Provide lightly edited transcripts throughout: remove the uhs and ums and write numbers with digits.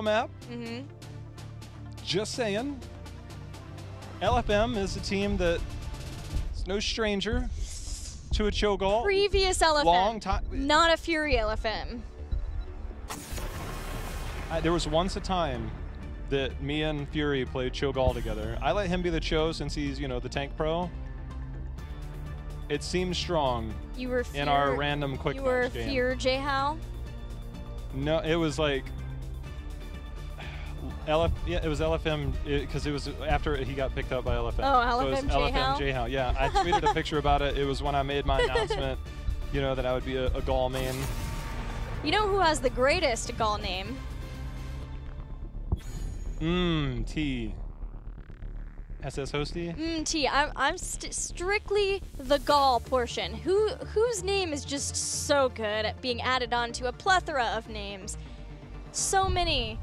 map. Just saying. LFM is a team that is no stranger to a Cho'Gall. Previous LFM. Long time. Not a Fury LFM. There was once a time that me and Fury played Cho'Gall together. I let him be the Cho since he's, you know, the tank pro. It seemed strong in our random quick match game. You were Fear J-How? No, it was like yeah, it was LFM because it was after he got picked up by LFM. Oh, so LFM LFM J-How. Yeah, I tweeted a picture about it. It was when I made my announcement, you know, that I would be a Gall main. You know who has the greatest Gall name? T. SS Hosty? T. I'm strictly the Gall portion. Whose name is just so good at being added on to a plethora of names. So many.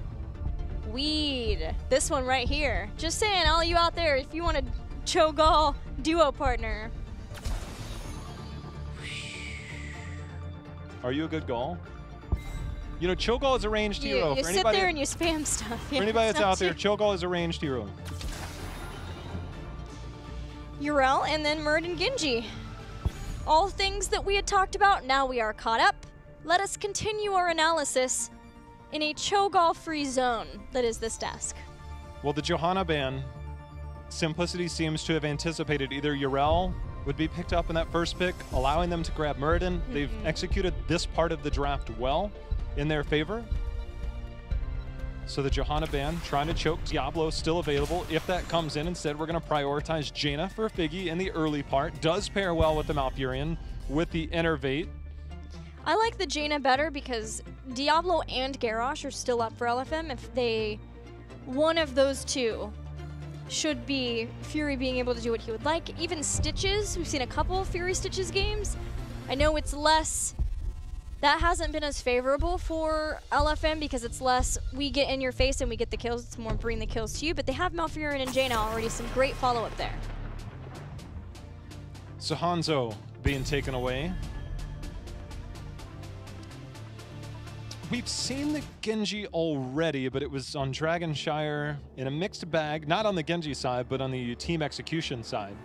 Weed. This one right here. Just saying, all you out there, if you want a Cho'Gall duo partner. Are you a good Gall? You know, Cho'Gall is a ranged hero. You sit there and you spam stuff. For anybody that's out there, Cho'Gall is a ranged hero. Yrel and then Murd and Genji. All things that we had talked about, now we are caught up. Let us continue our analysis in a Cho'Gall-free zone that is this desk. Well, the Johanna ban, Simplicity seems to have anticipated either Yrel would be picked up in that first pick, allowing them to grab Muradin. They've executed this part of the draft well in their favor. So the Johanna ban trying to choke Diablo still available. If that comes in, instead we're going to prioritize Jaina for Figgy in the early part. Does pair well with the Malfurion with the Innervate. I like the Jaina better because Diablo and Garrosh are still up for LFM. If they, one of those two should be Fury being able to do what he would like. Even Stitches, we've seen a couple of Fury Stitches games. I know it's less, that hasn't been as favorable for LFM because it's less we get in your face and we get the kills. It's more bring the kills to you, but they have Malfurion and Jaina already, some great follow-up there. So Hanzo being taken away. We've seen the Genji already, but it was on Dragonshire in a mixed bag, not on the Genji side, but on the team execution side.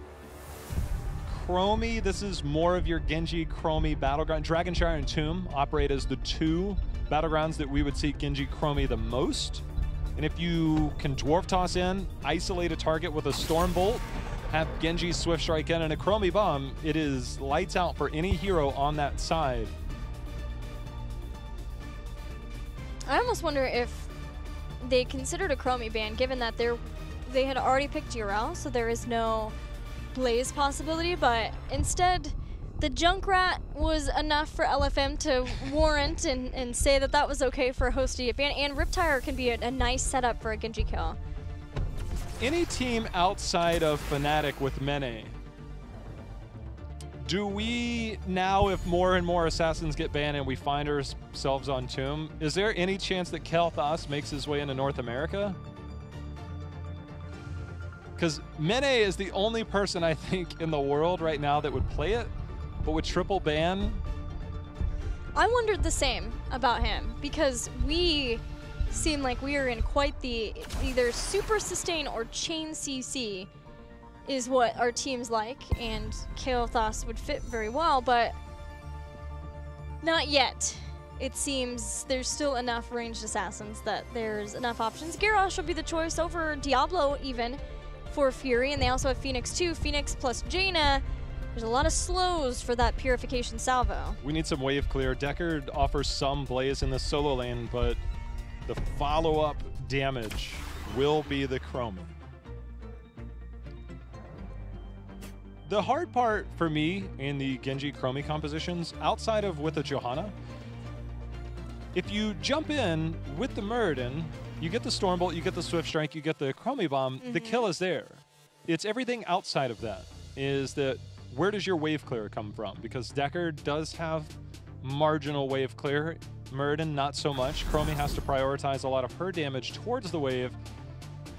Chromie, this is more of your Genji Chromie battleground. Dragonshire and Tomb operate as the two battlegrounds that we would see Genji Chromie the most. And if you can Dwarf Toss in, isolate a target with a Stormbolt, have Genji Swift Strike in and a Chromie Bomb, it is lights out for any hero on that side. I almost wonder if they considered a Chromie ban, given that they had already picked Yrel, so there is no Blaze possibility, but instead the Junkrat was enough for LFM to warrant and say that that was okay for a host to get banned, and Riptire can be a nice setup for a Genji kill. Any team outside of Fnatic with Mene, do we now, if more and more Assassins get banned and we find ourselves on Tomb, is there any chance that Kel'Thas makes his way into North America? Because Mene is the only person I think in the world right now that would play it, but with triple ban. I wondered the same about him because we seem like we are in quite the either super sustain or chain CC is what our team's like, and Kel'Thas would fit very well, but not yet. It seems there's still enough ranged assassins that there's enough options. Garrosh will be the choice over Diablo even for Fury, and they also have Phoenix too. Phoenix plus Jaina. There's a lot of slows for that Purification Salvo. We need some wave clear. Deckard offers some Blaze in the solo lane, but the follow-up damage will be the Chromie. The hard part for me in the Genji Chromie compositions, outside of with the Johanna, if you jump in with the Muradin, you get the Stormbolt, you get the Swift Strike, you get the Chromie Bomb, the kill is there. It's everything outside of that, is that where does your wave clear come from? Because Deckard does have marginal wave clear, Muradin not so much. Chromie has to prioritize a lot of her damage towards the wave.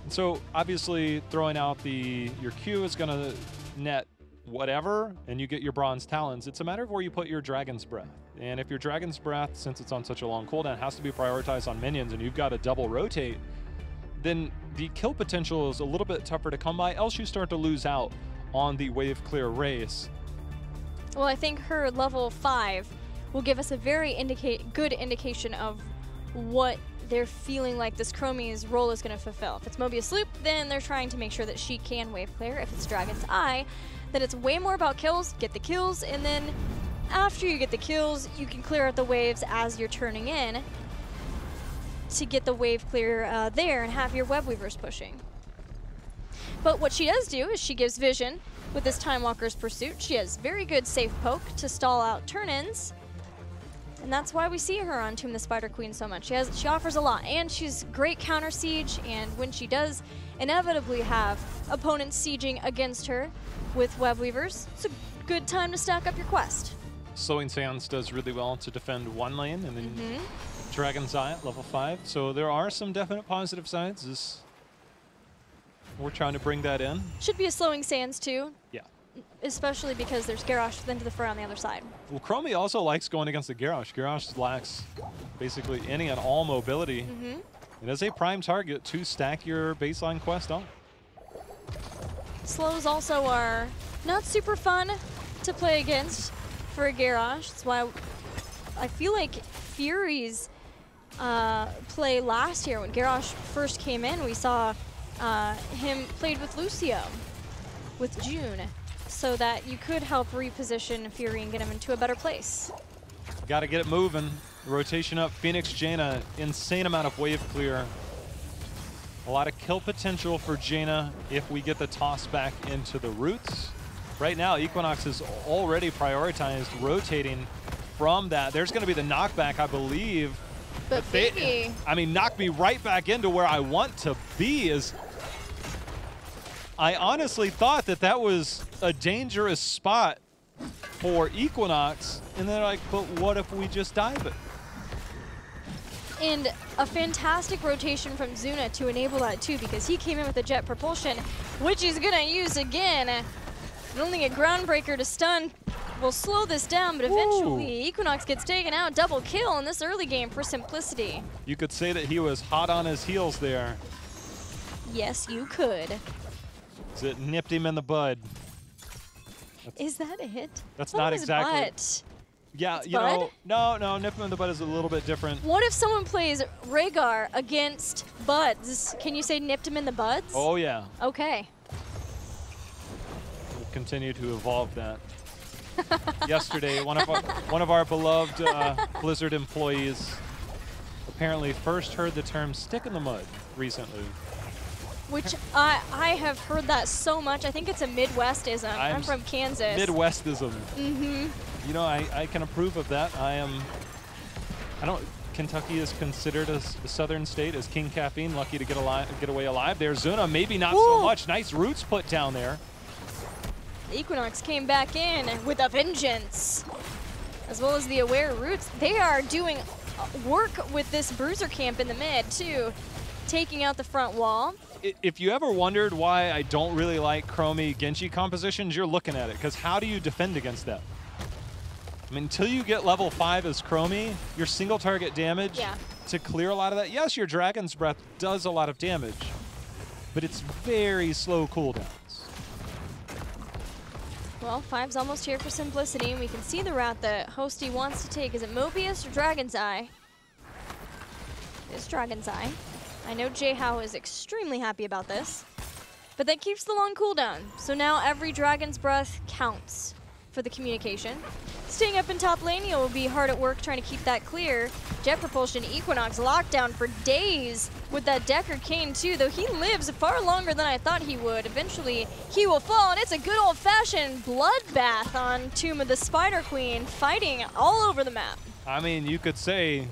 And so obviously throwing out your Q is gonna net whatever, and you get your Bronze Talons. It's a matter of where you put your Dragon's Breath. And if your Dragon's Breath, since it's on such a long cooldown, has to be prioritized on minions and you've got to double rotate, then the kill potential is a little bit tougher to come by, else you start to lose out on the wave clear race. Well, I think her level 5 will give us a very good indication of what they're feeling like this Chromie's role is going to fulfill. If it's Mobius Loop, then they're trying to make sure that she can wave clear. If it's Dragon's Eye, then it's way more about kills, get the kills, and then after you get the kills, you can clear out the waves as you're turning in to get the wave clear there and have your web weavers pushing. But what she does do is she gives vision with this Time Walker's Pursuit. She has very good safe poke to stall out turn-ins, and that's why we see her on Tomb the Spider Queen so much. She offers a lot, and she's great counter siege, and when she does inevitably have opponents sieging against her with web weavers, it's a good time to stack up your quest. Slowing Sands does really well to defend one lane, and then Dragon's Eye at level 5. So there are some definite positive sides. We're trying to bring that in. Should be a Slowing Sands too. Yeah. Especially because there's Garrosh then to the fur on the other side. Well, Chromie also likes going against the Garrosh. Garrosh lacks basically any and all mobility. And as a prime target to stack your baseline quest on. Slows also are not super fun to play against for a Garrosh. That's why I feel like Fury's play last year when Garrosh first came in, we saw him played with Lucio, with June, so that you could help reposition Fury and get him into a better place. Got to get it moving. Rotation up. Phoenix Jaina, insane amount of wave clear. A lot of kill potential for Jaina if we get the toss back into the roots. Right now, Equinox is already prioritized rotating from that. There's going to be the knockback, I believe. But I mean, knock me right back into where I want to be. I honestly thought that that was a dangerous spot for Equinox, and they're like, but what if we just dive it? And a fantastic rotation from Zuna to enable that too, because he came in with a jet propulsion, which he's gonna use again. And only a groundbreaker to stun will slow this down, but eventually Equinox gets taken out. Double kill in this early game for Simplicity. You could say that he was hot on his heels there. Yes, you could. It nipped him in the bud. Is that it? That's not exactly. Butt. Yeah, it's you know, no, nip him in the bud is a little bit different. What if someone plays Rhaegar against Buds? Can you say nipped him in the buds? Oh yeah. Okay. We'll continue to evolve that. Yesterday, one of our beloved Blizzard employees apparently first heard the term "stick in the mud" recently. Which I have heard that so much. I think it's a Midwestism. I'm from Kansas. Midwestism. You know, I can approve of that. Kentucky is considered a southern state as King Caffeine, lucky to get away alive. There's Zuna, maybe not so much. Nice roots put down there. Equinox came back in with a vengeance, as well as the aware roots. They are doing work with this bruiser camp in the mid too, taking out the front wall. If you ever wondered why I don't really like Chromie Genji compositions, you're looking at it, because how do you defend against that? I mean, until you get level 5 as Chromie, your single target damage to clear a lot of that. Yes, your Dragon's Breath does a lot of damage, but it's very slow cooldowns. Well, 5's almost here for Simplicity, and we can see the route that Hosty wants to take. Is it Mobius or Dragon's Eye? It's Dragon's Eye. I know J-How is extremely happy about this, but that keeps the long cooldown. So now every Dragon's Breath counts for the communication. Staying up in top lane, you'll be hard at work trying to keep that clear. Jet Propulsion, Equinox lockdown for days with that Decker Cane too, though he lives far longer than I thought he would. Eventually, he will fall, and it's a good old-fashioned bloodbath on Tomb of the Spider Queen, fighting all over the map. I mean, you could say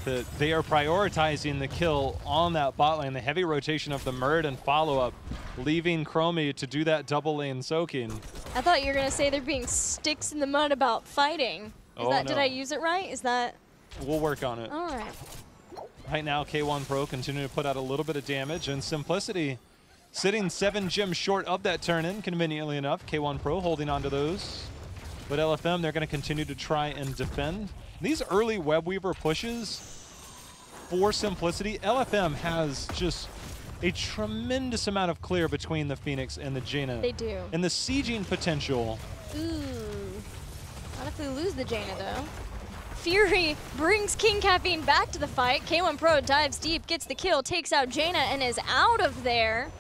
that they are prioritizing the kill on that bot lane, the heavy rotation of the Murd and follow-up, leaving Chromie to do that double lane soaking. I thought you were going to say they're being sticks in the mud about fighting. Did I use it right? Is that? We'll work on it. All right. Right now, K1 Pro continuing to put out a little bit of damage, and Simplicity sitting 7 gems short of that turn-in, conveniently enough. K1 Pro holding on to those. But LFM, they're going to continue to try and defend. These early Web Weaver pushes for Simplicity, LFM has just a tremendous amount of clear between the Phoenix and the Jaina. They do. And the sieging potential. Ooh. Not if we lose the Jaina, though. Fury brings King Caffeine back to the fight. K1 Pro dives deep, gets the kill, takes out Jaina, and is out of there.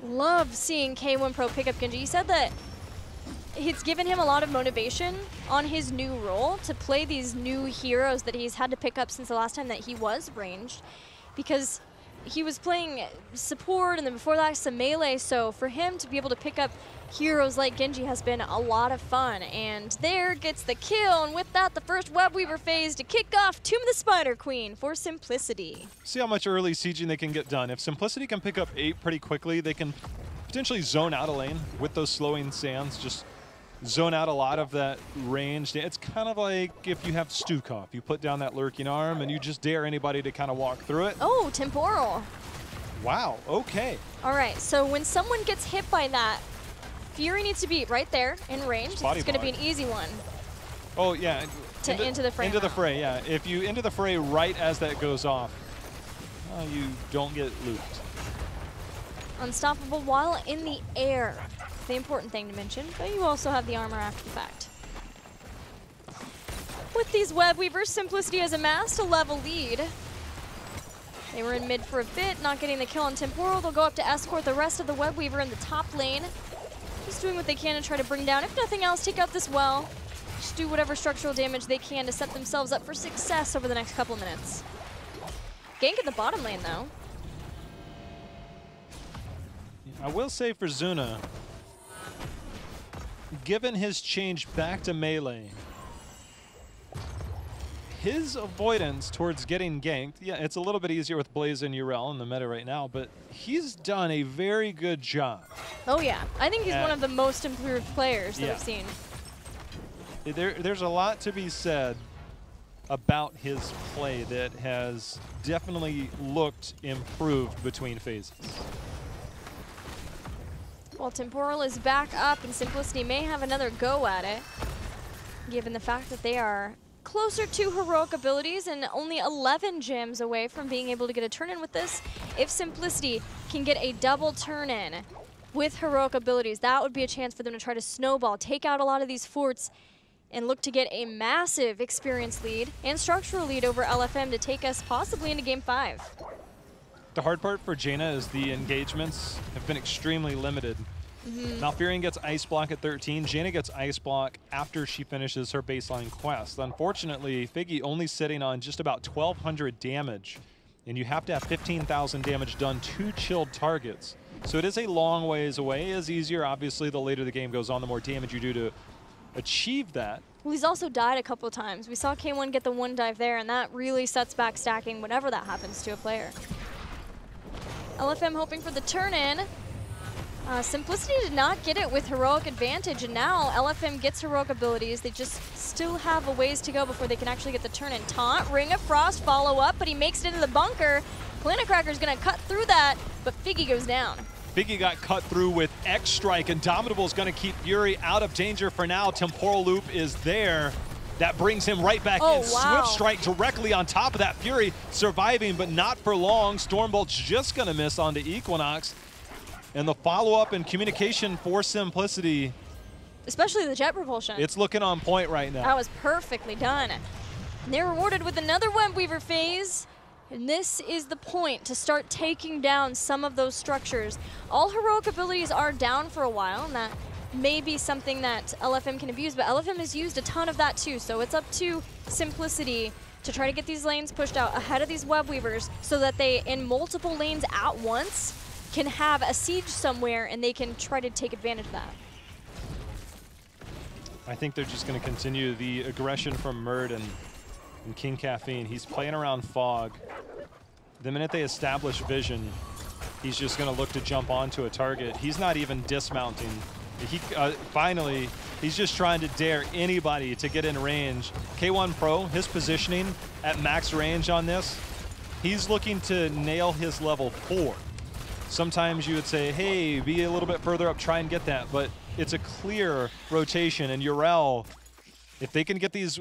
Love seeing K1 Pro pick up Genji. He said that it's given him a lot of motivation on his new role to play these new heroes that he's had to pick up since the last time that he was ranged, because he was playing support and then before that some melee, so for him to be able to pick up heroes like Genji has been a lot of fun. And there gets the kill, and with that the first Web Weaver phase to kick off Tomb of the Spider Queen for Simplicity. See how much early sieging they can get done. If Simplicity can pick up 8 pretty quickly, they can potentially zone out a lane with those slowing sands, just zone out a lot of that range. It's kind of like if you have Stukov. You put down that lurking arm and you just dare anybody to kind of walk through it. Oh, temporal. Wow, okay. All right, so when someone gets hit by that, Fury needs to be right there in range. It's going to be an easy one. Oh, yeah. Into the fray. Into the fray, yeah. If you into the fray right as that goes off, you don't get looped. Unstoppable while in the air. The important thing to mention, but you also have the armor after the fact. With these Web Weavers, Simplicity has amassed a level lead. They were in mid for a bit, not getting the kill on Temporal. They'll go up to escort the rest of the Web Weaver in the top lane. Just doing what they can to try to bring down, if nothing else, take out this well. Just do whatever structural damage they can to set themselves up for success over the next couple minutes. Gank in the bottom lane, though. I will say for Zuna, given his change back to melee, his avoidance towards getting ganked, yeah, it's a little bit easier with Blaze and Urel in the meta right now, but he's done a very good job. Oh yeah, I think he's one of the most improved players that we've seen. There's a lot to be said about his play that has definitely looked improved between phases. Well, Temporal is back up, and Simplicity may have another go at it, given the fact that they are closer to heroic abilities and only 11 gems away from being able to get a turn-in with this. If Simplicity can get a double turn-in with heroic abilities, that would be a chance for them to try to snowball, take out a lot of these forts, and look to get a massive experience lead and structural lead over LFM to take us possibly into Game 5. The hard part for Jaina is the engagements have been extremely limited. Malfurion gets Ice Block at 13. Jaina gets Ice Block after she finishes her baseline quest. Unfortunately, Figgy only sitting on just about 1,200 damage, and you have to have 15,000 damage done to chilled targets. So it is a long ways away. It is easier, obviously, the later the game goes on, the more damage you do to achieve that. Well, he's also died a couple of times. We saw K1 get the one dive there, and that really sets back stacking whenever that happens to a player. LFM hoping for the turn-in. Simplicity did not get it with heroic advantage, and now LFM gets heroic abilities. They just still have a ways to go before they can actually get the turn-in. Taunt, Ring of Frost, follow up, but he makes it into the bunker. Planet Cracker's gonna cut through that, but Figgy goes down. Figgy got cut through with X Strike, and Indomitable's gonna keep Fury out of danger for now. Temporal Loop is there. That brings him right back in. Wow. Swift Strike directly on top of that. Fury surviving, but not for long. Stormbolt's just gonna miss onto Equinox. And the follow-up and communication for Simplicity, especially the jet propulsion. It's looking on point right now. That was perfectly done. And they're rewarded with another Web Weaver phase. And this is the point to start taking down some of those structures. All heroic abilities are down for a while, and that may be something that LFM can abuse, but LFM has used a ton of that too, so it's up to Simplicity to try to get these lanes pushed out ahead of these Web Weavers so that they, in multiple lanes at once, can have a siege somewhere and they can try to take advantage of that. I think they're just going to continue the aggression from Murd and King Caffeine. He's playing around Fog. The minute they establish vision, he's just going to look to jump onto a target. He's not even dismounting. He finally, he's just trying to dare anybody to get in range. K1 Pro, his positioning at max range on this, he's looking to nail his level 4. Sometimes you would say, hey, be a little bit further up, try and get that. But it's a clear rotation, and Urel, if they can get these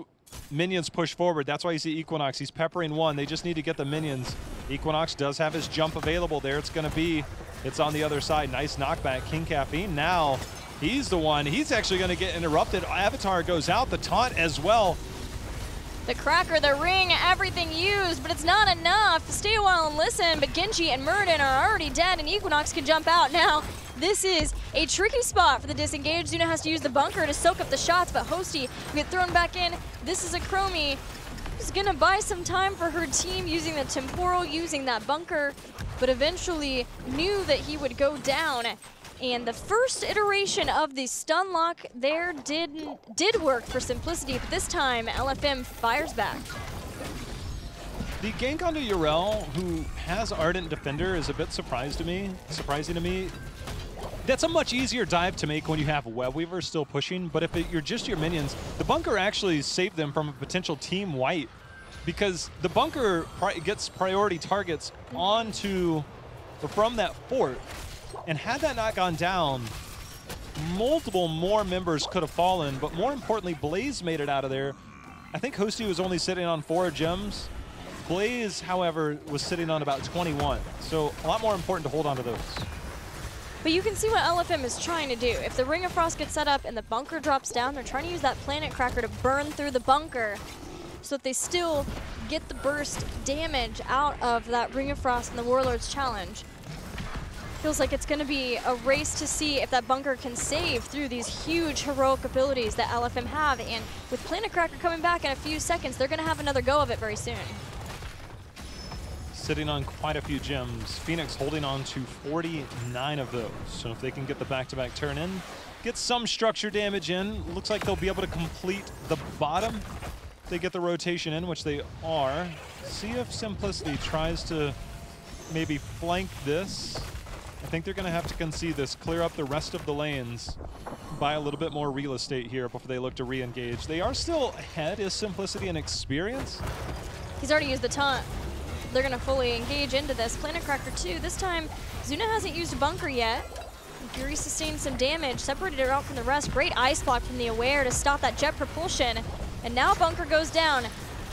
minions pushed forward, that's why you see Equinox. He's peppering one. They just need to get the minions. Equinox does have his jump available there. It's going to be, it's on the other side. Nice knockback. King Caffeine now, he's the one. He's actually going to get interrupted. Avatar goes out. The taunt as well. The Cracker, the Ring, everything used, but it's not enough. Stay a while and listen, but Genji and Muradin are already dead, and Equinox can jump out now. This is a tricky spot for the disengage. Zuna has to use the bunker to soak up the shots, but Hosty will get thrown back in. This is a Chromie who's gonna buy some time for her team using the temporal, using that bunker, but eventually knew that he would go down. And the first iteration of the stun lock there did work for Simplicity, but this time LFM fires back. The gank onto Urel, who has Ardent Defender, is a bit surprising to me. That's a much easier dive to make when you have Webweaver still pushing, but if you're just your minions, the bunker actually saved them from a potential team wipe, because the bunker gets priority targets onto or from that fort. And had that not gone down, multiple more members could have fallen, but more importantly, Blaze made it out of there. I think Hosty was only sitting on 4 gems. Blaze, however, was sitting on about 21. So a lot more important to hold on to those. But you can see what LFM is trying to do. If the Ring of Frost gets set up and the bunker drops down, they're trying to use that Planet Cracker to burn through the bunker so that they still get the burst damage out of that Ring of Frost and the Warlord's challenge. Feels like it's going to be a race to see if that bunker can save through these huge heroic abilities that LFM have. And with Planet Cracker coming back in a few seconds, they're going to have another go of it very soon. Sitting on quite a few gems. Phoenix holding on to 49 of those. So if they can get the back-to-back turn in, get some structure damage in, looks like they'll be able to complete the bottom. If they get the rotation in, which they are. See if Simplicity tries to maybe flank this. I think they're going to have to concede this, clear up the rest of the lanes, buy a little bit more real estate here before they look to re-engage. They are still ahead. Is Simplicity and experience? He's already used the taunt. They're going to fully engage into this. Planet Cracker 2. This time, Zuna hasn't used a bunker yet. Fury sustained some damage, separated her out from the rest. Great ice block from the Aware to stop that jet propulsion. And now bunker goes down.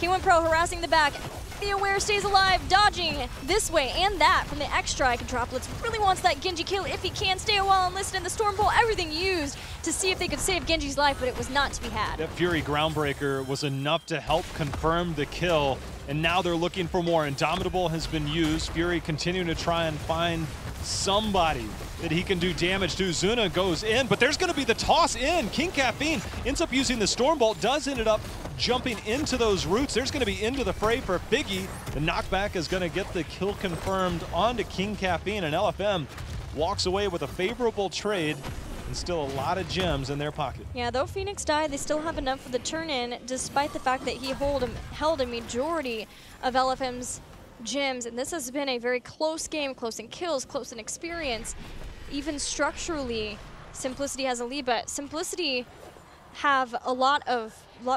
K1 Pro harassing the back. The Aware stays alive, dodging this way and that from the X-Strike. And Droplets really wants that Genji kill if he can. Stay a while and listen in the Storm Pole. Everything used to see if they could save Genji's life, but it was not to be had. That Fury Groundbreaker was enough to help confirm the kill. And now they're looking for more. Indomitable has been used. Fury continuing to try and find somebody that he can do damage to. Zuna goes in, but there's going to be the toss in. King Caffeine ends up using the Stormbolt, does end up jumping into those roots. There's going to be into the fray for Figgy. The knockback is going to get the kill confirmed onto King Caffeine, and LFM walks away with a favorable trade and still a lot of gems in their pocket. Yeah, though Phoenix died, they still have enough for the turn-in, despite the fact that he held a majority of LFM's gems, and this has been a very close game, close in kills, close in experience. Even structurally, Simplicity has a lead, but Simplicity have a lot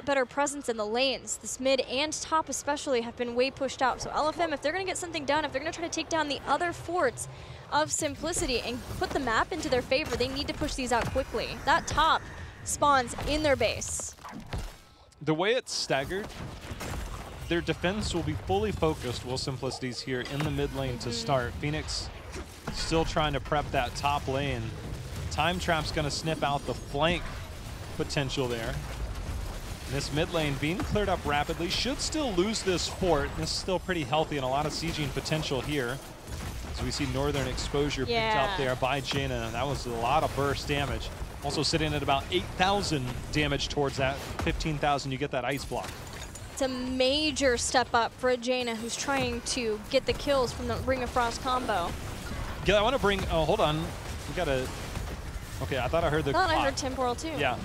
better presence in the lanes. This mid and top especially have been way pushed out. So LFM, if they're going to get something done, if they're going to try to take down the other forts of Simplicity and put the map into their favor, they need to push these out quickly. That top spawns in their base. The way it's staggered, their defense will be fully focused while Simplicity's here in the mid lane to start. Phoenix still trying to prep that top lane. Time Trap's going to sniff out the flank potential there. This mid lane being cleared up rapidly. Should still lose this fort. This is still pretty healthy and a lot of sieging potential here. As we see Northern Exposure picked up there by Jaina. That was a lot of burst damage. Also sitting at about 8,000 damage towards that 15,000. You get that ice block. It's a major step up for Jaina, who's trying to get the kills from the Ring of Frost combo. Yeah, I want to bring, oh, hold on. We got to, okay, I thought I heard the I heard Temporal too. Yeah.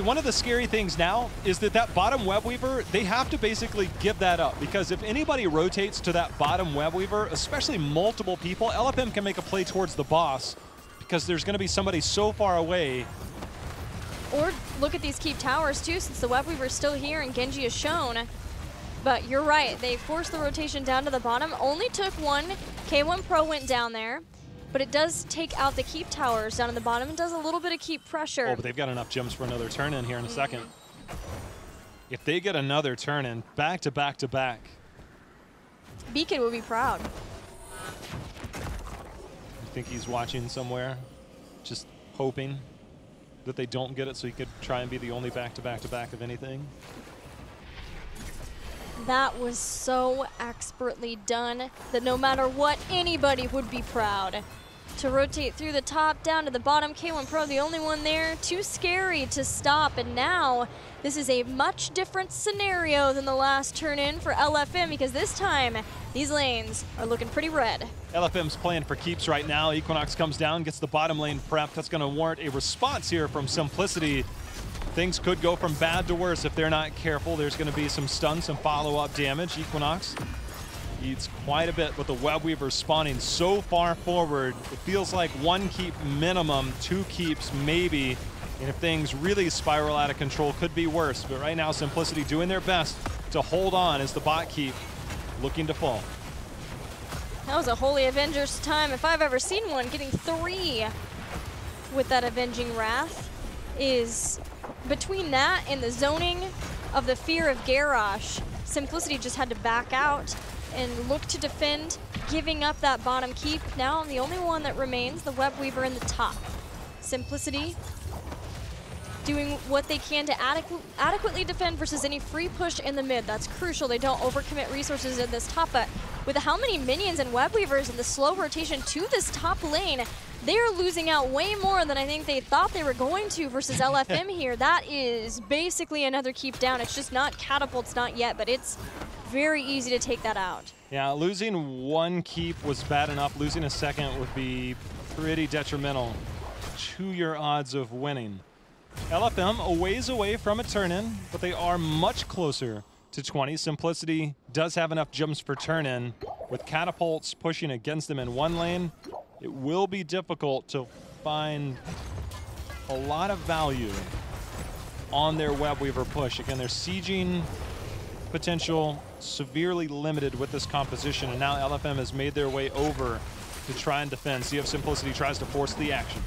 One of the scary things now is that bottom web weaver, they have to basically give that up, because if anybody rotates to that bottom web weaver, especially multiple people, LFM can make a play towards the boss because there's going to be somebody so far away. Or look at these keep towers too, since the web weaver is still here and Genji is shown. But you're right, they forced the rotation down to the bottom. Only took one. K1 Pro went down there. but it does take out the keep towers down in the bottom and does a little bit of keep pressure. Oh, but they've got enough gems for another turn in here in a second. If they get another turn in, back to back to back. Beacon would be proud. I think he's watching somewhere, just hoping that they don't get it so he could try and be the only back to back to back of anything. That was so expertly done that no matter what, anybody would be proud. To rotate through the top, down to the bottom, K1 Pro, the only one there, too scary to stop, and now this is a much different scenario than the last turn in for LFM, because this time, these lanes are looking pretty red. LFM's playing for keeps right now. Equinox comes down, gets the bottom lane prepped. That's going to warrant a response here from Simplicity. Things could go from bad to worse if they're not careful. There's going to be some stun, some follow-up damage. Equinox eats quite a bit with the Web Weaver spawning so far forward. It feels like 1 keep minimum, 2 keeps maybe. And if things really spiral out of control, could be worse. But right now, Simplicity doing their best to hold on as the bot keep looking to fall. That was a Holy Avengers time, if I've ever seen one. Getting 3 with that Avenging Wrath is between that and the zoning of the Fear of Garrosh. Simplicity just had to back out and look to defend, giving up that bottom keep. Now the only one that remains, the Web Weaver in the top. Simplicity doing what they can to adequately defend versus any free push in the mid. That's crucial. They don't overcommit resources in this top, but with how many minions and Web Weavers and the slow rotation to this top lane, they are losing out way more than I think they thought they were going to versus LFM here. That is basically another keep down. It's just not catapults, not yet, but it's very easy to take that out. Yeah, losing 1 keep was bad enough. Losing a second would be pretty detrimental to your odds of winning. LFM a ways away from a turn-in, but they are much closer to 20. Simplicity does have enough gems for turn-in. With catapults pushing against them in 1 lane, it will be difficult to find a lot of value on their Web Weaver push. Again, their sieging potential severely limited with this composition, and now LFM has made their way over to try and defend. See if Simplicity tries to force the action.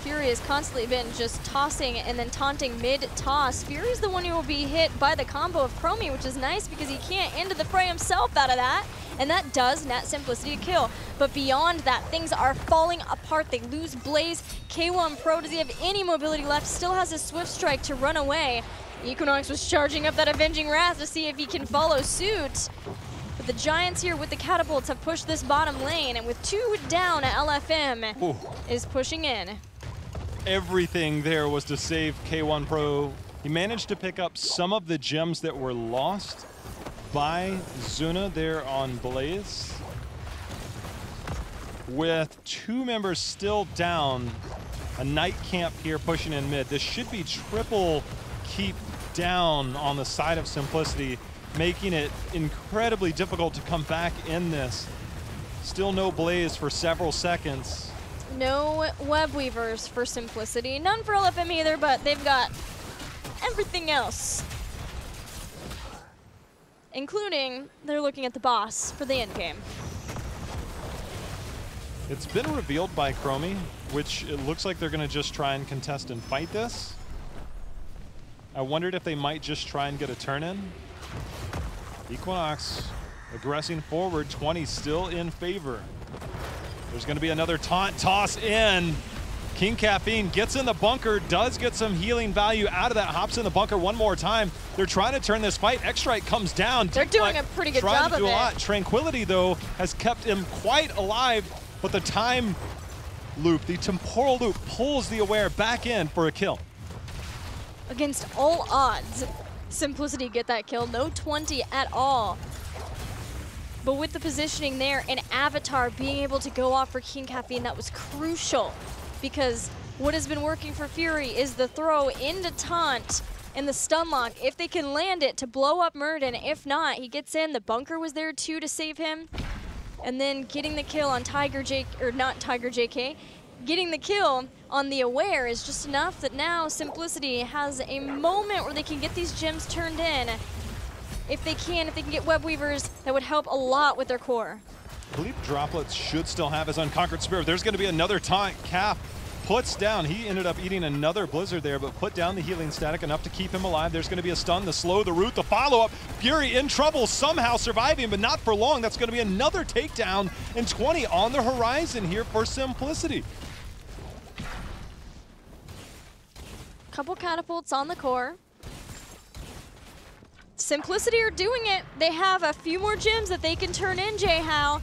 Fury has constantly been just tossing and then taunting mid-toss. Fury's the one who will be hit by the combo of Chromie, which is nice because he can't end the fray himself out of that. And that does net Simplicity a kill. But beyond that, things are falling apart. They lose Blaze. K1 Pro, does he have any mobility left? Still has a Swift Strike to run away. Equinox was charging up that Avenging Wrath to see if he can follow suit. But the Giants here with the catapults have pushed this bottom lane, and with 2 down, LFM is pushing in. Everything there was to save K1 Pro. He managed to pick up some of the gems that were lost by Zuna there on Blaze. With 2 members still down, a Night Camp here pushing in mid. This should be triple keep down on the side of Simplicity, making it incredibly difficult to come back in this. Still no Blaze for several seconds. No Web Weavers for Simplicity. None for LFM either, but they've got everything else. Including, they're looking at the boss for the end game. It's been revealed by Chromie, which it looks like they're going to just try and contest and fight this. I wondered if they might just try and get a turn in. Equinox aggressing forward, 20 still in favor. There's going to be another taunt toss in. King Caffeine gets in the bunker, does get some healing value out of that, hops in the bunker one more time. They're trying to turn this fight. X-Strike comes down. They're doing a pretty good job of it. Tranquility, though, has kept him quite alive, but the time loop, the temporal loop, pulls the Aware back in for a kill. Against all odds, Simplicity get that kill. No 20 at all. But with the positioning there and Avatar being able to go off for King Caffeine, that was crucial. Because what has been working for Fury is the throw into taunt and the stun lock. If they can land it to blow up Murden, if not, he gets in. The bunker was there too to save him. And then getting the kill on JK, getting the kill on the Aware is just enough that now Simplicity has a moment where they can get these gems turned in. If they can get Web Weavers, that would help a lot with their core. I believe Droplets should still have his Unconquered Spirit. There's going to be another taunt. Cap puts down. He ended up eating another Blizzard there, but put down the healing static enough to keep him alive. There's going to be a stun, the slow, the root, the follow-up. Fury in trouble, somehow surviving, but not for long. That's going to be another takedown, and 20 on the horizon here for Simplicity. Couple catapults on the core. Simplicity are doing it. They have a few more gems that they can turn in, J-How,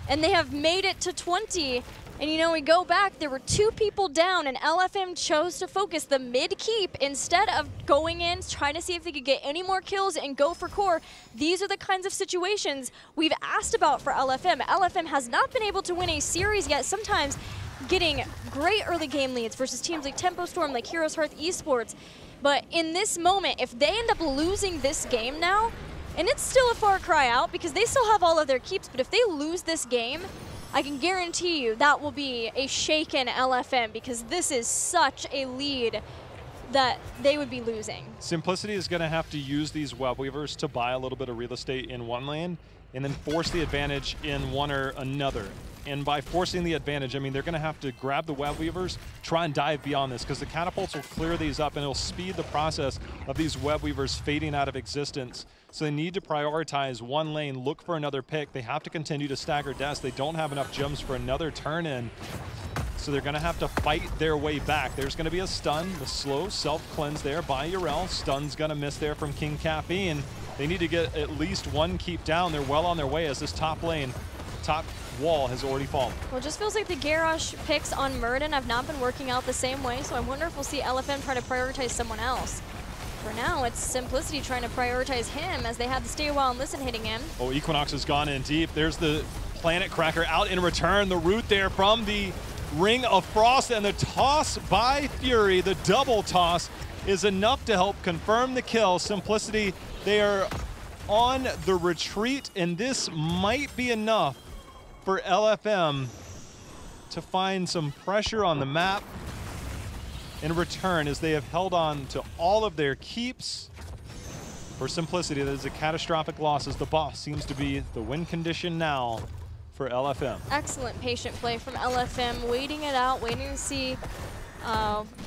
and they have made it to 20. And you know, we go back, there were 2 people down, and LFM chose to focus the mid-keep instead of going in, trying to see if they could get any more kills and go for core. These are the kinds of situations we've asked about for LFM. LFM has not been able to win a series yet, sometimes getting great early game leads versus teams like Tempo Storm, like Heroes Hearth Esports. But in this moment, if they end up losing this game now, and it's still a far cry out because they still have all of their keeps, but if they lose this game, I can guarantee you that will be a shaken LFM because this is such a lead that they would be losing. Simplicity is going to have to use these web weavers to buy a little bit of real estate in one lane and then force the advantage in one or another. And by forcing the advantage, I mean they're going to have to grab the web weavers, try and dive beyond this because the catapults will clear these up and it'll speed the process of these web weavers fading out of existence. So they need to prioritize one lane, look for another pick. They have to continue to stagger deaths. They don't have enough gems for another turn in. So they're going to have to fight their way back. There's going to be a stun, the slow self-cleanse there by Urel. Stun's going to miss there from King Caffeine. They need to get at least one keep down. They're well on their way as this top lane, top wall has already fallen. Well, it just feels like the Garrosh picks on Murden have not been working out the same way, so I wonder if we'll see LFM try to prioritize someone else. For now, it's Simplicity trying to prioritize him as they have the Stay a While and Listen hitting him. Oh, Equinox has gone in deep. There's the Planet Cracker out in return. The root there from the Ring of Frost, and the toss by Fury, the double toss, is enough to help confirm the kill. Simplicity, they are on the retreat, and this might be enough for LFM to find some pressure on the map in return as they have held on to all of their keeps. For Simplicity, that is a catastrophic loss as the boss seems to be the win condition now for LFM. Excellent patient play from LFM, waiting it out, waiting to see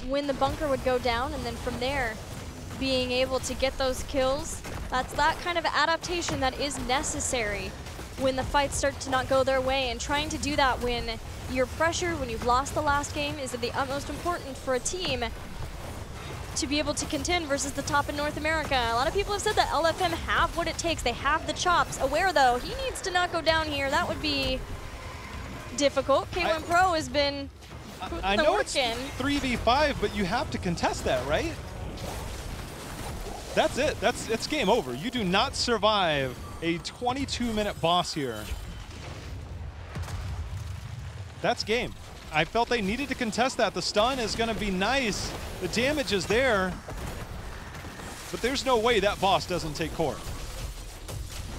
when the bunker would go down, and then from there being able to get those kills. That's that kind of adaptation that is necessary when the fights start to not go their way, and trying to do that when you're pressured, when you've lost the last game, is of the utmost important for a team to be able to contend versus the top in North America. A lot of people have said that LFM have what it takes. They have the chops. Aware, though, he needs to not go down here. That would be difficult. K1 Pro has been putting I the know work it's in. 3v5, but you have to contest that, right? That's it. It's game over. You do not survive a 22-minute boss here. That's game. I felt they needed to contest that. The stun is going to be nice. The damage is there. But there's no way that boss doesn't take core.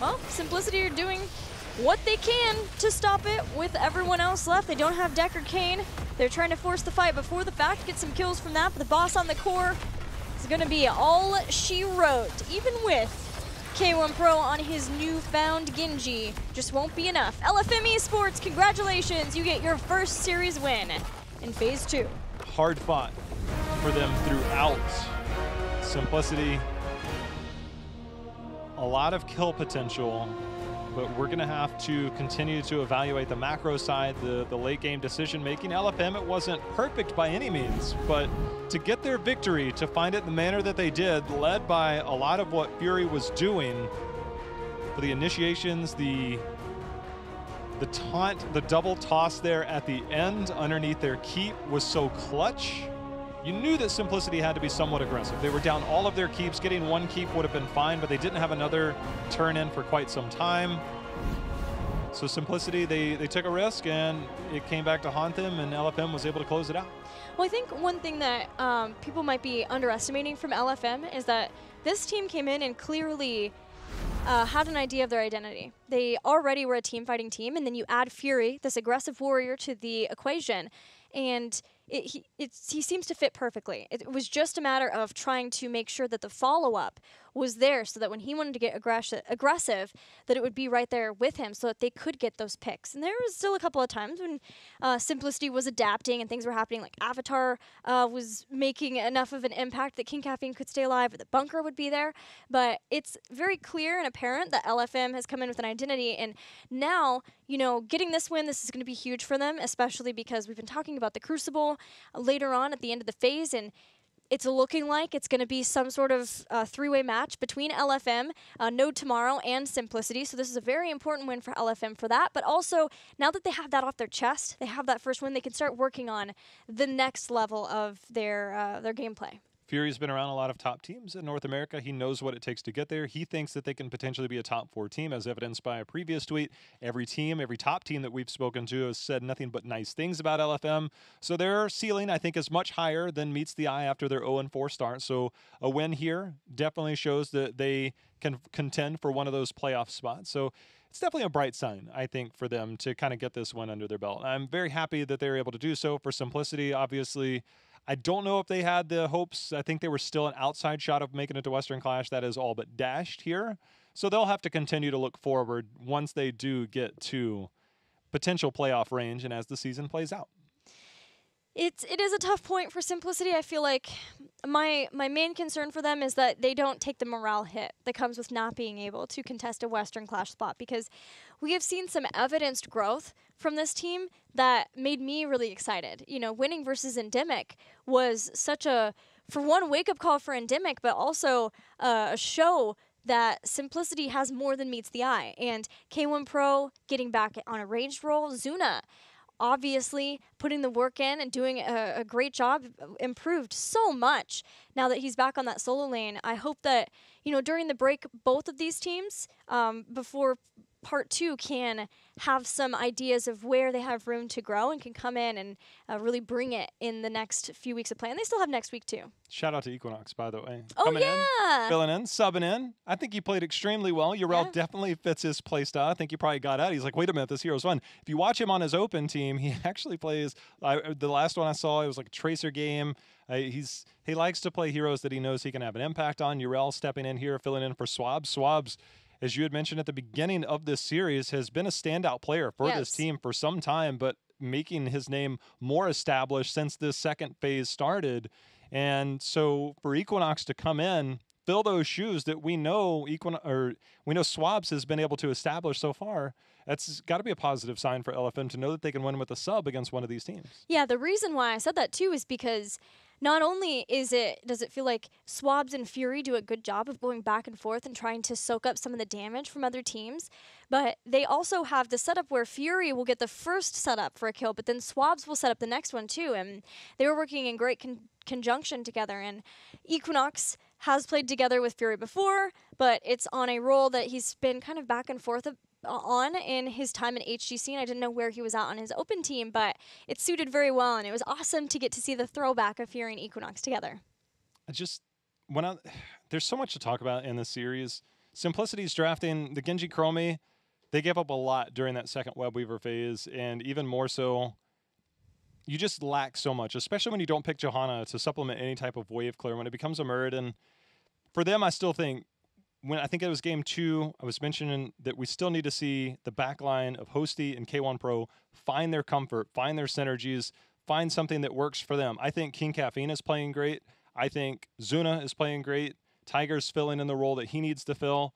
Well, Simplicity are doing what they can to stop it with everyone else left. They don't have Decker Kane. They're trying to force the fight before the fact, get some kills from that, but the boss on the core is going to be all she wrote. Even with K1 Pro on his newfound Genji, just won't be enough. LFM Esports, congratulations, you get your first series win in Phase 2. Hard fought for them throughout. Simplicity, a lot of kill potential, but we're going to have to continue to evaluate the macro side, the late game decision making. LFM, it wasn't perfect by any means, but to get their victory, to find it in the manner that they did, led by a lot of what Fury was doing for the initiations, the taunt, the double toss there at the end underneath their keep was so clutch. You knew that Simplicity had to be somewhat aggressive. They were down all of their keeps. Getting one keep would have been fine, but they didn't have another turn in for quite some time. So Simplicity, they took a risk, and it came back to haunt them, and LFM was able to close it out. Well, I think one thing that people might be underestimating from LFM is that this team came in and clearly had an idea of their identity. They already were a team-fighting team, and then you add Fury, this aggressive warrior, to the equation, and he seems to fit perfectly. It was just a matter of trying to make sure that the follow-up was there so that when he wanted to get aggressive, that it would be right there with him so that they could get those picks. And there was still a couple of times when Simplicity was adapting and things were happening, like Avatar was making enough of an impact that King Caffeine could stay alive or the bunker would be there. But it's very clear and apparent that LFM has come in with an identity, and now, you know, getting this win, this is going to be huge for them, especially because we've been talking about the Crucible later on at the end of the phase, and it's looking like it's going to be some sort of three-way match between LFM, Node Tomorrow, and Simplicity. So this is a very important win for LFM for that. But also, now that they have that off their chest, they have that first win, they can start working on the next level of their gameplay. Fury's been around a lot of top teams in North America. He knows what it takes to get there. He thinks that they can potentially be a top 4 team, as evidenced by a previous tweet. Every team, every top team that we've spoken to has said nothing but nice things about LFM. So their ceiling, I think, is much higher than meets the eye after their 0-4 start. So a win here definitely shows that they can contend for one of those playoff spots. So it's definitely a bright sign, I think, for them to kind of get this one under their belt. I'm very happy that they're able to do so. For Simplicity, obviously, I don't know if they had the hopes. I think they were still an outside shot of making it to Western Clash. That is all but dashed here. So they'll have to continue to look forward once they do get to potential playoff range and as the season plays out. It is a tough point for Simplicity. I feel like my main concern for them is that they don't take the morale hit that comes with not being able to contest a Western Clash spot, because we have seen some evidenced growth from this team that made me really excited. You know, winning versus Endemic was such a, for one, wake-up call for Endemic, but also a show that Simplicity has more than meets the eye. And K1 Pro getting back on a ranged role, Zuna obviously putting the work in and doing a great job, improved so much now that he's back on that solo lane. I hope that, you know, during the break, both of these teams, before part 2, can have some ideas of where they have room to grow and can come in and really bring it in the next few weeks of play. And they still have next week too. Shout out to Equinox, by the way. Oh, Coming yeah. in, filling in, subbing in. I think he played extremely well. Uriel definitely fits his play style. I think he probably got out. He's like, wait a minute, this hero's fun. If you watch him on his open team, he actually plays, the last one I saw, it was like a tracer game. He likes to play heroes that he knows he can have an impact on. Uriel stepping in here, filling in for Swabs. Swabs, as you had mentioned at the beginning of this series, has been a standout player for this team for some time, but making his name more established since this second phase started. And so for Equinox to come in, fill those shoes that we know Swabs has been able to establish so far, that's got to be a positive sign for LFM to know that they can win with a sub against one of these teams. Yeah, the reason why I said that too is because not only does it feel like Swabs and Fury do a good job of going back and forth and trying to soak up some of the damage from other teams, but they also have the setup where Fury will get the first setup for a kill, but then Swabs will set up the next one too, and they were working in great conjunction together. And Equinox has played together with Fury before, but it's on a role that he's been kind of back and forth on in his time in HGC, and I didn't know where he was at on his open team, but it suited very well, and it was awesome to get to see the throwback of Fury and Equinox together. There's so much to talk about in this series. Simplicity's drafting the Genji Chromie. They gave up a lot during that second Webweaver phase, and even more so, you just lack so much, especially when you don't pick Johanna to supplement any type of wave clear. When it becomes a Muradin, for them, I still think, when I think it was game 2, I was mentioning that we still need to see the backline of Hosty and K1 Pro find their comfort, find their synergies, find something that works for them. I think King Caffeine is playing great. I think Zuna is playing great. Tiger's filling in the role that he needs to fill.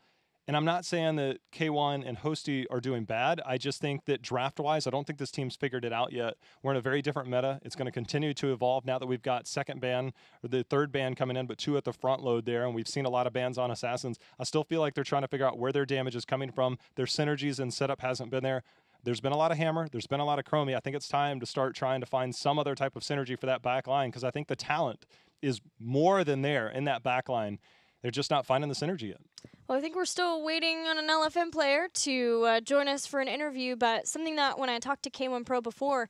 And I'm not saying that K1 and Hosty are doing bad. I just think that draft-wise, I don't think this team's figured it out yet. We're in a very different meta. It's going to continue to evolve now that we've got second ban, or the third ban coming in, but 2 at the front load there, and we've seen a lot of bans on Assassins. I still feel like they're trying to figure out where their damage is coming from. Their synergies and setup hasn't been there. There's been a lot of Hammer. There's been a lot of Chromie. I think it's time to start trying to find some other type of synergy for that back line, because I think the talent is more than there in that back line. They're just not finding the synergy yet. Well, I think we're still waiting on an LFM player to join us for an interview, but something that when I talked to K1 Pro before,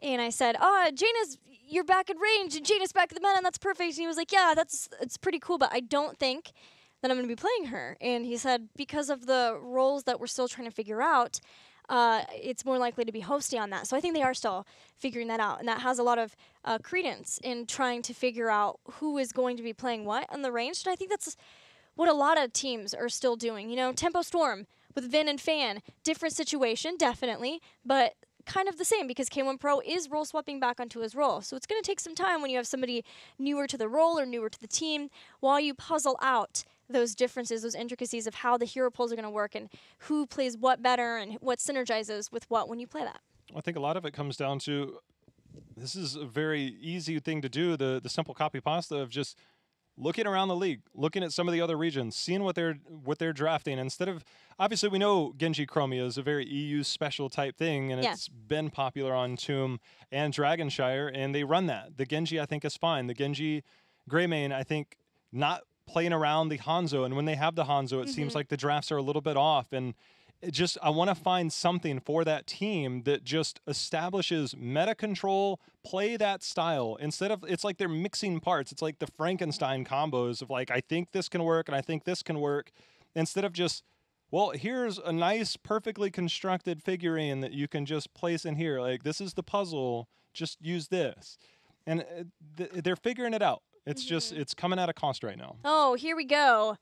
and I said, Jaina's, you're back at range, and Jaina's back at the meta, and that's perfect. And he was like, yeah, it's pretty cool, but I don't think that I'm going to be playing her. And he said, because of the roles that we're still trying to figure out, it's more likely to be Hosty on that. So I think they are still figuring that out, and that has a lot of credence in trying to figure out who is going to be playing what on the range. And I think that's what a lot of teams are still doing. You know, Tempo Storm with Vin and Fan, different situation, definitely, but kind of the same because K1 Pro is role swapping back onto his role. So it's going to take some time when you have somebody newer to the role or newer to the team while you puzzle out those differences, those intricacies of how the hero pulls are going to work and who plays what better and what synergizes with what when you play that. I think a lot of it comes down to, this is a very easy thing to do, the simple copy pasta of just looking around the league, looking at some of the other regions, seeing what they're drafting. Instead of, obviously we know Genji Chromia is a very EU special type thing, and it's been popular on Tomb and Dragonshire, and they run that. The Genji, I think, is fine. The Genji Greymane, I think, not playing around the Hanzo, and when they have the Hanzo, it seems like the drafts are a little bit off, and I want to find something for that team that just establishes meta control, play that style. Instead of, it's like they're mixing parts. It's like the Frankenstein combos of like, I think this can work and I think this can work. Instead of just, well, here's a nice, perfectly constructed figurine that you can just place in here. Like, this is the puzzle, just use this. And they're figuring it out. It's just, it's coming at a cost right now. Oh, here we go.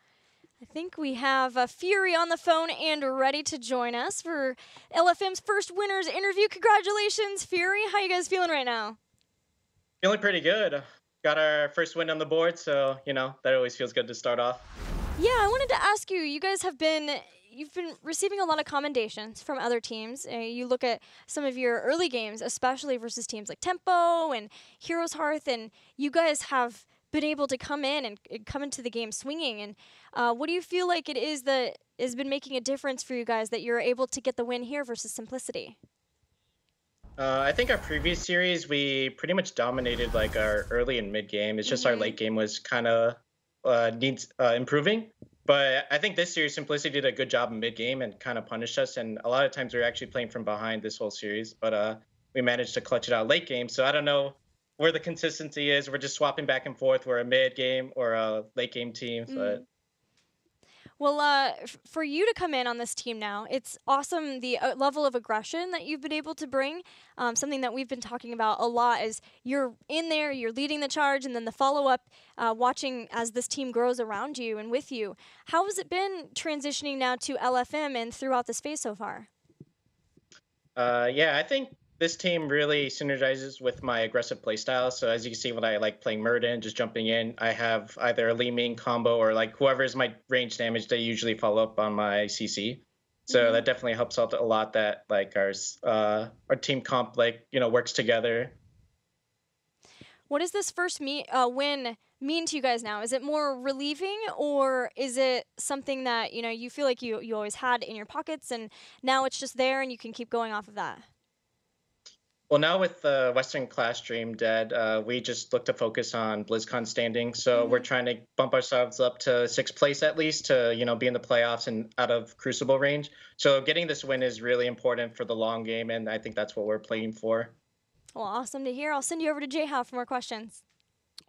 I think we have Fury on the phone and ready to join us for LFM's first winners interview. Congratulations, Fury. How you guys feeling right now? Feeling pretty good. Got our first win on the board, so, you know, that always feels good to start off. Yeah, I wanted to ask you, you guys have been, you've been receiving a lot of commendations from other teams. You look at some of your early games, especially versus teams like Tempo and Heroes Hearth, and you guys have been able to come in and come into the game swinging. And what do you feel like it is that has been making a difference for you guys that you're able to get the win here versus Simplicity? I think our previous series, we pretty much dominated like our early and mid game. It's just our late game was kind of needs improving. But I think this series, Simplicity did a good job in mid game and kind of punished us. And a lot of times we were actually playing from behind this whole series. But we managed to clutch it out late game. So I don't know where the consistency is. We're just swapping back and forth. We're a mid game or a late game team. But well, for you to come in on this team now, it's awesome the level of aggression that you've been able to bring. Something that we've been talking about a lot is you're in there, you're leading the charge, and then the follow-up, watching as this team grows around you and with you. How has it been transitioning now to LFM and throughout this phase so far? Yeah, I think this team really synergizes with my aggressive playstyle. So as you can see, when I like playing Murden, just jumping in, I have either a Li Ming combo or like whoever's my range damage, they usually follow up on my CC. So that definitely helps out a lot that like our team comp, like, you know, works together. What does this first win mean to you guys now? Is it more relieving, or is it something that, you know, you feel like you always had in your pockets and now it's just there and you can keep going off of that? Well, now with the Western Class Dream dead, we just look to focus on BlizzCon standing. So we're trying to bump ourselves up to 6th place at least to, you know, be in the playoffs and out of Crucible range. So getting this win is really important for the long game, and I think that's what we're playing for. Well, awesome to hear. I'll send you over to J-How for more questions.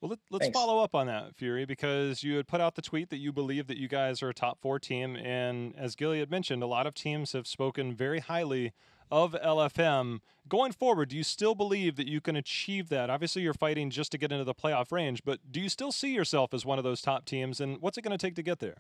Well, let's follow up on that, Fury, because you had put out the tweet that you believe that you guys are a top 4 team. And as Gilly had mentioned, a lot of teams have spoken very highly of LFM. Going forward, do you still believe that you can achieve that? Obviously, you're fighting just to get into the playoff range, but do you still see yourself as one of those top teams, and what's it going to take to get there?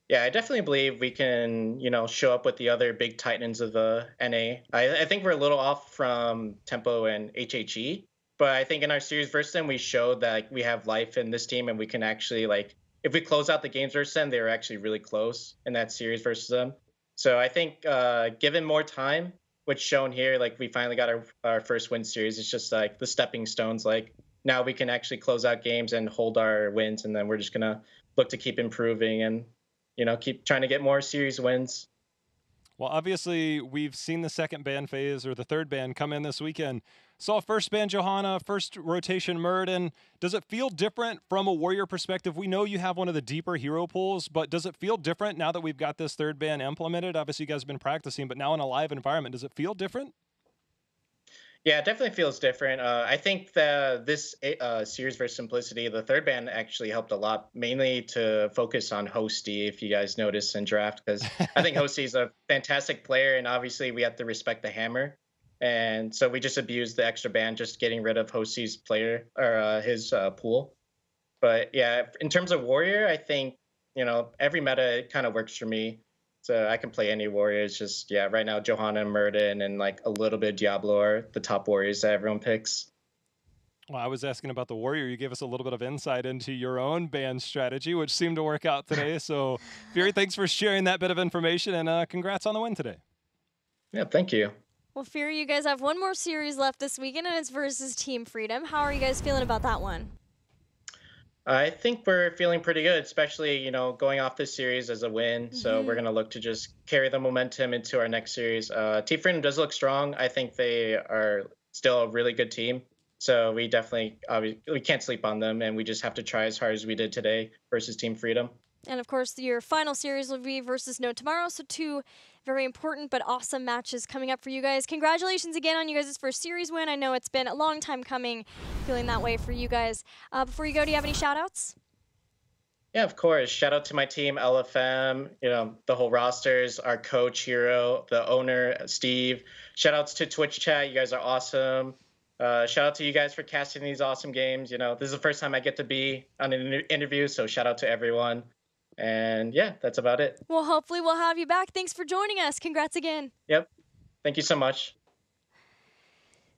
Yeah, I definitely believe we can, you know, show up with the other big titans of the NA. I think we're a little off from Tempo and HHE, but I think in our series versus them, we showed that we have life in this team, and we can actually, like, if we close out the games versus them, they were actually really close in that series versus them. So I think given more time, which shown here, like we finally got our first win series. It's just like the stepping stones. Like now we can actually close out games and hold our wins, and then we're just gonna look to keep improving and, you know, keep trying to get more series wins. Well, obviously, we've seen the second ban phase or the third ban come in this weekend. Saw first ban Johanna, first rotation Murden. Does it feel different from a Warrior perspective? We know you have one of the deeper hero pools, but does it feel different now that we've got this third ban implemented? Obviously, you guys have been practicing, but now in a live environment, does it feel different? Yeah, it definitely feels different. I think that this series versus Simplicity, the third ban actually helped a lot, mainly to focus on Hosty, if you guys notice in draft, because I think Hosty is a fantastic player, and obviously we have to respect the hammer. And so we just abused the extra ban, just getting rid of Hosty's player or his pool. But yeah, in terms of warrior, I think, every meta kind of works for me. So I can play any warrior. It's just, yeah, right now, Johanna, Murden, and like a little bit of Diablo are the top warriors that everyone picks. Well, I was asking about the warrior. You gave us a little bit of insight into your own ban strategy, which seemed to work out today. So, Fury, thanks for sharing that bit of information, and congrats on the win today. Yeah, thank you. Well, Fury, you guys have one more series left this weekend, and it's versus Team Freedom. How are you guys feeling about that one? I think we're feeling pretty good, especially, going off this series as a win. So we're going to look to just carry the momentum into our next series. Team Freedom does look strong. I think they are still a really good team. So we definitely, we can't sleep on them, and we just have to try as hard as we did today versus Team Freedom. And of course, your final series will be versus No Tomorrow. So 2 very important but awesome matches coming up for you guys. Congratulations again on you guys' first series win. I know it's been a long time coming, feeling that way for you guys. Before you go, do you have any shout-outs? Yeah, of course. Shout out to my team, LFM, the whole rosters, our coach, Hero, the owner, Steve. Shout outs to Twitch chat. You guys are awesome. Shout out to you guys for casting these awesome games. This is the first time I get to be on an interview, so shout out to everyone. And yeah, that's about it. Well, hopefully we'll have you back. Thanks for joining us. Congrats again. Yep. Thank you so much.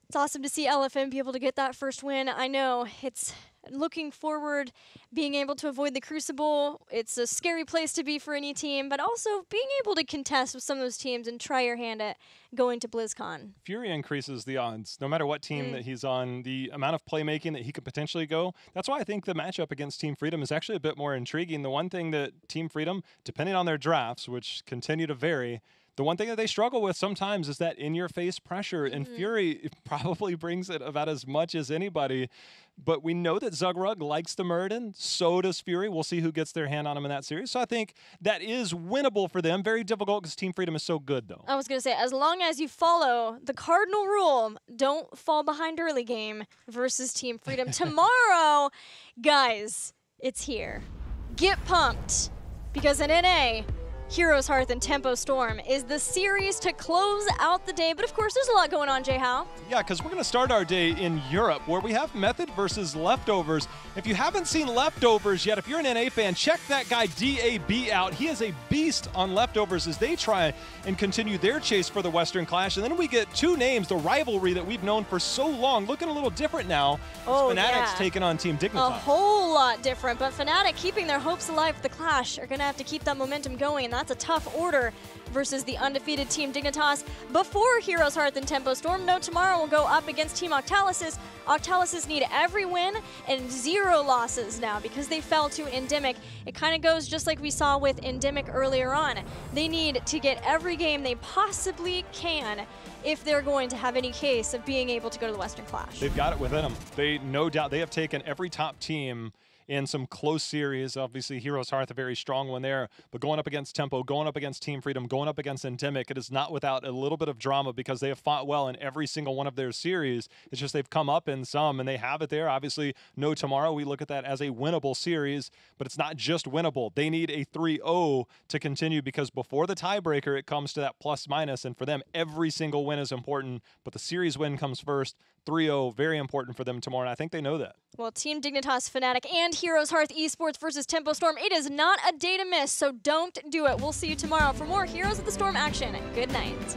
It's awesome to see LFM be able to get that first win. I know it's looking forward, being able to avoid the Crucible. It's a scary place to be for any team, but also being able to contest with some of those teams and try your hand at going to BlizzCon. Fury increases the odds. No matter what team that he's on, the amount of playmaking that he could potentially go. That's why I think the matchup against Team Freedom is actually a bit more intriguing. The one thing that Team Freedom, depending on their drafts, which continue to vary, the one thing that they struggle with sometimes is that in-your-face pressure, and Fury probably brings it about as much as anybody. But we know that Zugrug likes the Murden, so does Fury. We'll see who gets their hand on him in that series. So I think that is winnable for them. Very difficult because Team Freedom is so good, though. I was going to say, as long as you follow the cardinal rule, don't fall behind early game versus Team Freedom. Tomorrow, guys, it's here. Get pumped, because in NA, Heroes Hearth and Tempo Storm is the series to close out the day. But of course, there's a lot going on, Jay Howe. Yeah, because we're going to start our day in Europe, where we have Method versus Leftovers. If you haven't seen Leftovers yet, if you're an NA fan, check that guy DAB out. He is a beast on Leftovers as they try and continue their chase for the Western Clash. And then we get 2 names, the rivalry that we've known for so long, looking a little different now. Oh, Fnatic's taking on Team Dignitas. A whole lot different, but Fnatic keeping their hopes alive for the Clash are going to have to keep that momentum going, and that's a tough order versus the undefeated Team Dignitas. Before Heroes Hearth and Tempo Storm, No Tomorrow will go up against Team Octalysis. Octalysis need every win and 0 losses now because they fell to Endemic. It kind of goes just like we saw with Endemic earlier on. They need to get every game they possibly can if they're going to have any case of being able to go to the Western Clash. They've got it within them. They, no doubt, they have taken every top team in some close series. Obviously, Heroes Hearth, a very strong one there. But going up against Tempo, going up against Team Freedom, going up against Endemic, it is not without a little bit of drama because they have fought well in every single one of their series. It's just they've come up in some, and they have it there. Obviously, No Tomorrow, we look at that as a winnable series, but it's not just winnable. They need a 3-0 to continue because before the tiebreaker, it comes to that plus-minus, and for them, every single win is important, but the series win comes first. 3-0, very important for them tomorrow, and I think they know that. Well, Team Dignitas, Fnatic, and Heroes Hearth Esports versus Tempo Storm. It is not a day to miss, so don't do it. We'll see you tomorrow for more Heroes of the Storm action. Good night.